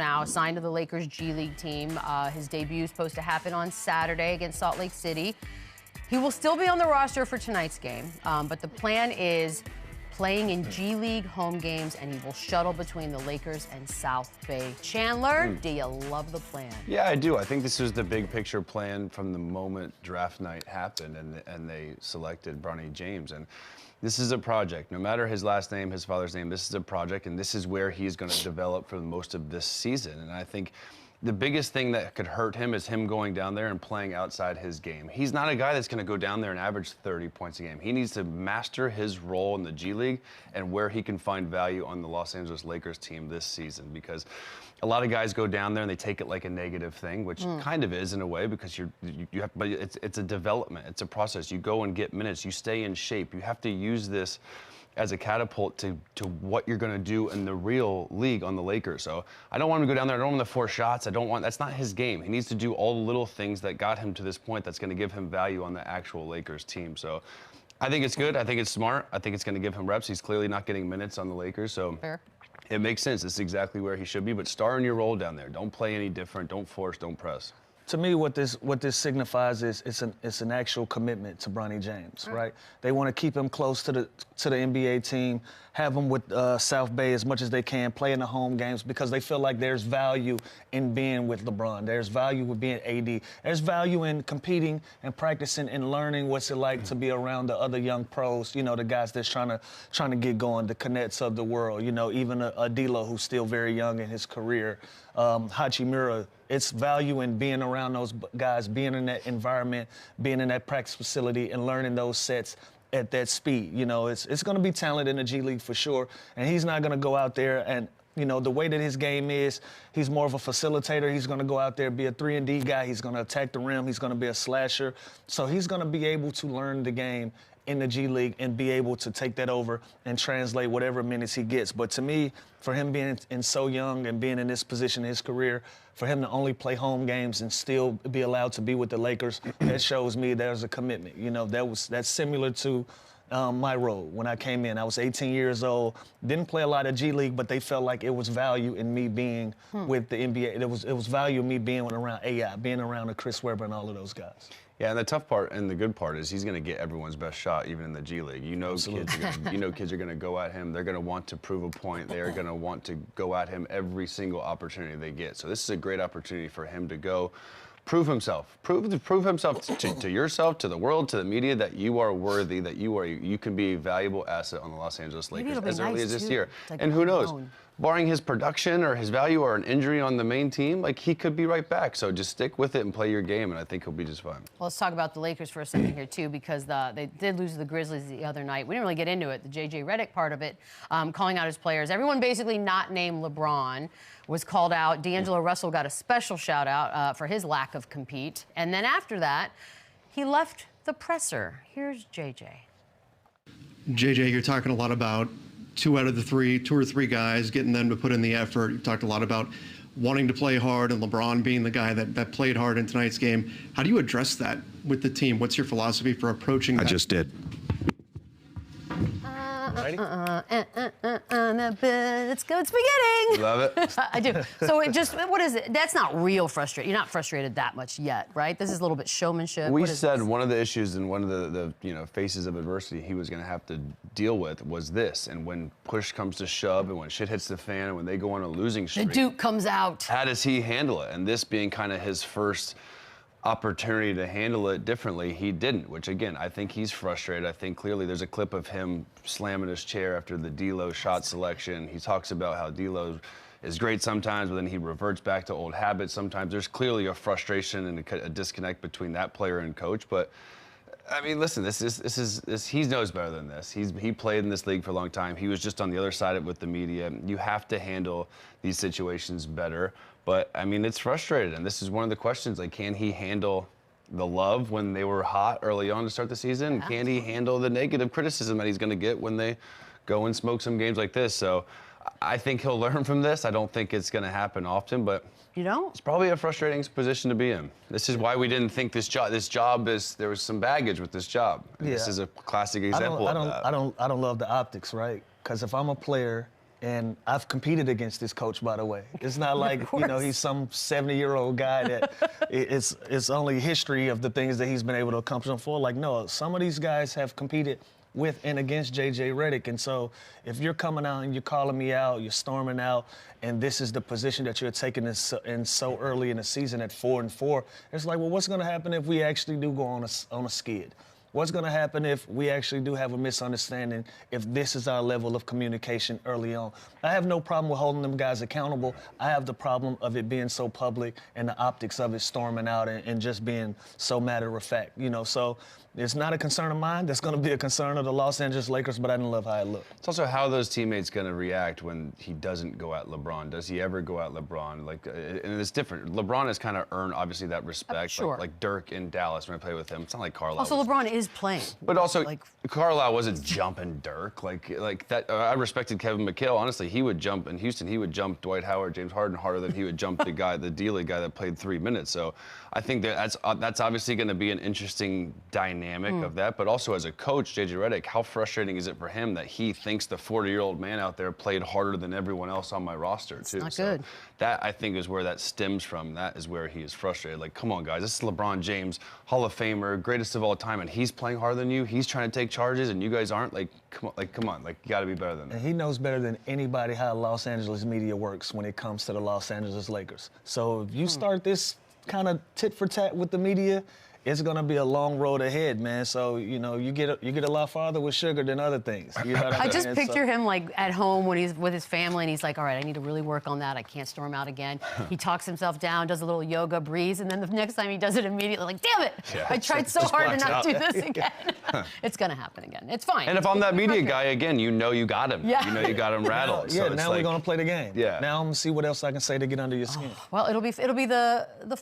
now assigned to the Lakers G League team. His debut is supposed to happen on Saturday against Salt Lake City. He will still be on the roster for tonight's game, but the plan is playing in G League home games, and he will shuttle between the Lakers and South Bay. Chandler, do you love the plan? Yeah, I do. I think this was the big picture plan from the moment draft night happened and they selected Bronny James. And this is a project. No matter his last name, his father's name, this is a project, and this is where he's going to develop for most of this season. And I think the biggest thing that could hurt him is him going down there and playing outside his game. He's not a guy that's going to go down there and average 30 points a game. He needs to master his role in the G League and where he can find value on the Los Angeles Lakers team this season, because a lot of guys go down there and they take it like a negative thing, which kind of is in a way, because you have, but it's a development, it's a process. You go and get minutes, you stay in shape. You have to use this as a catapult to what you're going to do in the real league on the Lakers. So I don't want him to go down there. I don't want him to force shots. That's not his game. He needs to do all the little things that got him to this point that's going to give him value on the actual Lakers team. So I think it's good. I think it's smart. I think it's going to give him reps. He's clearly not getting minutes on the Lakers. So Fair. It makes sense. This is exactly where he should be. But star in your role down there. Don't play any different. Don't force. Don't press. To me, what this signifies is it's an actual commitment to Bronny James, right? They want to keep him close to the NBA team, have him with South Bay as much as they can, play in the home games, because they feel like there's value in being with LeBron. There's value with being AD. There's value in competing and practicing and learning what's it like to be around the other young pros, you know, the guys that's trying to get going, the Connects of the world, you know, even a D'Lo who's still very young in his career, Hachimura. It's value in being around those guys, being in that environment, being in that practice facility, and learning those sets at that speed. You know, it's going to be talent in the G League for sure, and he's not going to go out there and, you know, the way that his game is, he's more of a facilitator. He's going to go out there, be a 3-and-D guy. He's going to attack the rim. He's going to be a slasher. So he's going to be able to learn the game in the G League and be able to take that over and translate whatever minutes he gets. But to me, for him being so young and being in this position in his career, for him to only play home games and still be allowed to be with the Lakers, that shows me there's a commitment. You know, that's similar to my role when I came in. I was 18 years old, didn't play a lot of G League, but they felt like it was value in me being with the NBA. It was value in me being around AI, being around the Chris Webber and all of those guys. Yeah, and the tough part and the good part is he's going to get everyone's best shot, even in the G League. You know, kids are going to go at him. They're going to want to prove a point. They're going to want to go at him every single opportunity they get. So this is a great opportunity for him to go prove himself. Prove himself to yourself, to the world, to the media, that you are worthy, that you can be a valuable asset on the Los Angeles Lakers as early as this year. Like, and who knows? Barring his production or his value or an injury on the main team, like, he could be right back. So just stick with it and play your game, and I think he'll be just fine. Well, let's talk about the Lakers for a second here, too, because they did lose to the Grizzlies the other night. We didn't really get into it, the JJ Redick part of it, calling out his players. Everyone basically not named LeBron was called out. D'Angelo Russell got a special shout-out for his lack of compete. And then after that, he left the presser. Here's JJ. JJ, you're talking a lot about two or three guys, getting them to put in the effort. You've talked a lot about wanting to play hard and LeBron being the guy that played hard in tonight's game. How do you address that with the team? What's your philosophy for approaching that? I just did. It's good. It's beginning. Love it. I do. So what is it? That's not real frustration. You're not frustrated that much yet, right? This is a little bit showmanship. We said one of the issues and one of the faces of adversity he was going to have to deal with was this. And when push comes to shove and when shit hits the fan and when they go on a losing streak, the Duke comes out. How does he handle it? And this being kind of his first opportunity to handle it differently, he didn't, which again, I think he's frustrated. I think clearly there's a clip of him slamming his chair after the D'Lo shot selection. He talks about how D'Lo is great sometimes, but then he reverts back to old habits sometimes. There's clearly a frustration and a disconnect between that player and coach. But I mean, listen, this he knows better than this. He played in this league for a long time. He was just on the other side of it with the media. You have to handle these situations better. But I mean, it's frustrating, and this is one of the questions. Like, can he handle the love when they were hot early on to start the season? Yeah. Can he handle the negative criticism that he's going to get when they go and smoke some games like this? So I think he'll learn from this. I don't think it's going to happen often, but it's probably a frustrating position to be in. This is why we didn't think this job there was some baggage with this job. Yeah. This is a classic example of that. I don't love the optics, right? Because if I'm a player And I've competed against this coach, by the way. It's not like, you know, he's some 70-year-old guy that it's only history of the things that he's been able to accomplish before. Like, no, some of these guys have competed with and against JJ Redick. And so if you're coming out and you're calling me out, you're storming out, and this is the position that you're taking in so early in the season at 4-4, it's like, well, what's going to happen if we actually do go on a skid? What's going to happen if we actually do have a misunderstanding, if this is our level of communication early on? I have no problem with holding them guys accountable. I have the problem of it being so public and the optics of it storming out and just being so matter of fact, you know. So it's not a concern of mine. That's going to be a concern of the Los Angeles Lakers, but I didn't love how it looked. It's also how those teammates going to react when he doesn't go at LeBron. Does he ever go at LeBron? Like, and it's different. LeBron has kind of earned, obviously, that respect. Sure. Like Dirk in Dallas when I played with him. It's not like Carlisle. Also, LeBron is playing. But also, like, Carlisle wasn't jumping Dirk. Like that. I respected Kevin McHale. Honestly, he would jump in Houston. He would jump Dwight Howard, James Harden harder than he would jump the guy, the D-League guy that played 3 minutes. So I think that's obviously going to be an interesting dynamic of that. But also as a coach, JJ Redick, how frustrating is it for him that he thinks the 40-year-old man out there played harder than everyone else on my roster too? It's not good. That, I think, is where that stems from. That is where he is frustrated. Like, come on, guys, this is LeBron James, Hall of Famer, greatest of all time, and he's playing harder than you. He's trying to take charges, and you guys aren't. Like, come on, you got to be better than that. And he knows better than anybody how Los Angeles media works when it comes to the Los Angeles Lakers. So if you start this kind of tit for tat with the media, it's gonna be a long road ahead, man. So you know, you get a lot farther with sugar than other things. You know what I just picture him like at home when he's with his family and he's like, all right, I need to really work on that. I can't storm out again. He talks himself down, does a little yoga, breathes, and then the next time he does it immediately, like, damn it, Yeah, I tried so hard to not out. do this again. It's gonna happen again. It's fine. And if I'm that media guy again, you know you got him. Yeah. You know you got him rattled. Yeah, So it's now like, we're gonna play the game. Yeah. Now I'm gonna see what else I can say to get under your skin. Well, it'll be the